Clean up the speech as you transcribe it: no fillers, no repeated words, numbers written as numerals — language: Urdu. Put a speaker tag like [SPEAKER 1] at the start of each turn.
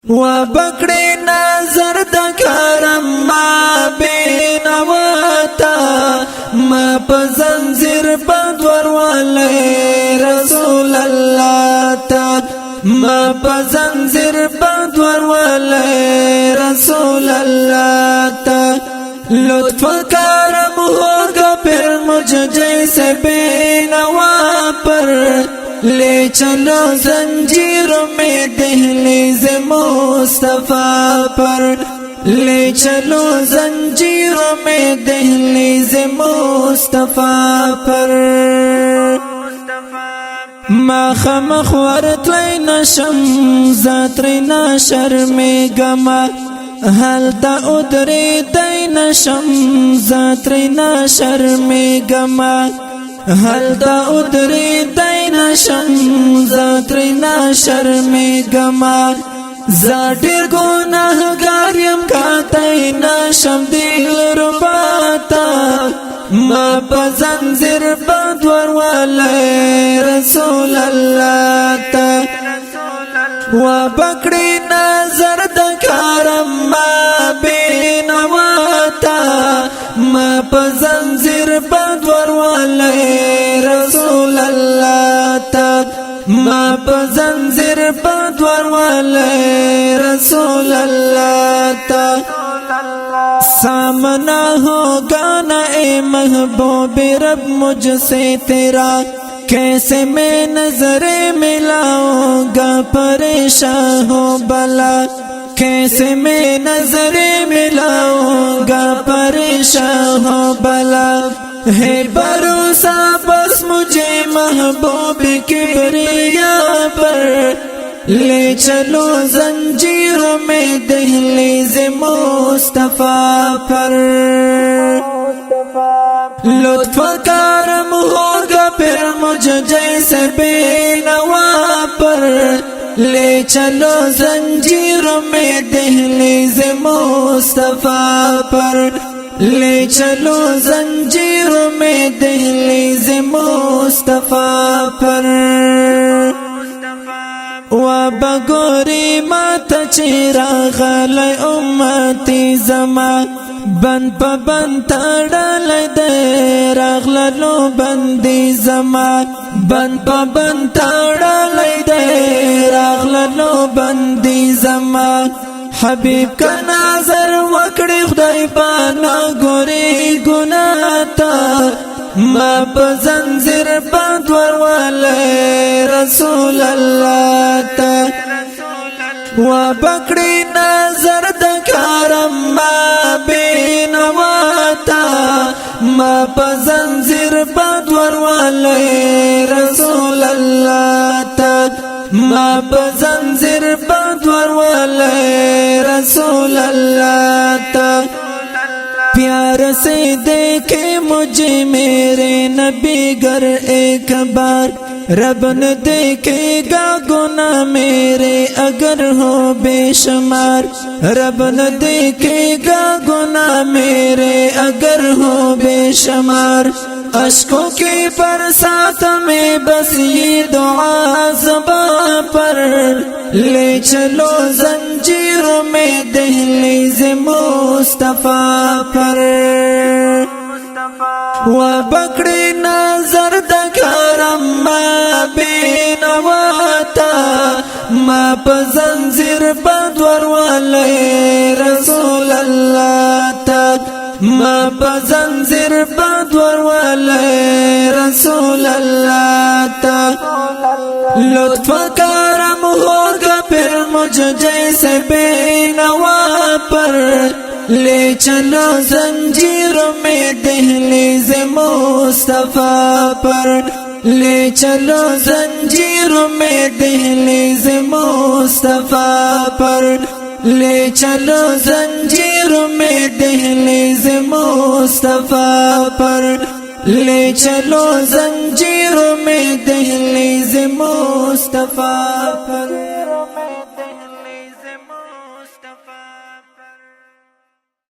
[SPEAKER 1] وبکڑی نظر دکارم ما بینواتا ما پزنزیر بدور والی رسول اللہ تا ما پزنزیر بدور والی رسول اللہ تا لطف کرم ہوگا پھر مجھ جیسے بینوا پر لے چلو زنجیروں میں دہلیز مصطفیٰ پر لے چلو زنجیروں میں دہلیز مصطفیٰ پر ما خمخ ورطلی نشم زاتری نشرمی گما حل دا ادری دی نشم زاتری نشرمی گما حل دا ادری دی نشم زاتری نشرمی گما زادیر گناہ گاریم کاتی نشم دیل رباتا ما پزنزیر بدور والی رسول اللہ تا وبکڑی نظر دکارم ما بینواتا ما پزنزیر بدور والی رسول اللہ تا ما پزنزیر بدور والی رسول اللہ تا سامنا ہوگا نا اے محبوب رب مجھ سے تیرا کیسے میں نظر ملاؤں گا پریشان ہو بلا کیسے میں نظر ملاؤں گا پریشان ہو بلا ہے بھروسہ بس مجھے محبوب کبریا پر لے چلو زنجیروں میں دہلیز مصطفیٰ پر لطف کرم ہوگا پھر مجھ جیسے بینوا پر لے چلو زنجیروں میں دہلیز مصطفیٰ پر لے چلو زنجیروں میں دہلیز مصطفیٰ پر وبگوری مات چراغ لئی امتی زمان بند پا بند تڑالی دے راغللو بندی زمان بند پا بند تڑالی دے راغللو بندی زمان حبیب کا نظر وکڑی خدای پانا گوری گناتا ما پزنزیر بدور والی رسول اللہ تا وبکڑی نظر دکارم ما بینواتا ما پزنزیر بدور والی رسول اللہ تا ما پزنزیر بدور والی رسول اللہ تا پیار سے دیکھے مجھے میرے نبی گر ایک بار رب نے دیکھے گا گناہ میرے اگر ہو بے شمار رب نے دیکھے گا گناہ میرے اگر ہو بے شمار اشکوں کی برسات میں بس یہ دعا زباں پر لے چلو زنجیروں میں دہلیز مصطفیٰ پر وبکڑی نظر دکارم ما بینواتا ما پزنزیر بدور والی رسول اللہ تا ما پزنزیر بدور والی رسول اللہ تا لطف کرم ہوگا پھر مجھ جیسے بینوا پر لے چلو زنجیروں میں دہلیز مصطفیٰ پر لے چلو زنجیروں میں دہلیز مصطفیٰ پر لے چلو زنجیروں میں دہلیز مصطفیٰ پر لے چلو زنجیروں میں دہلیز مصطفیٰ پر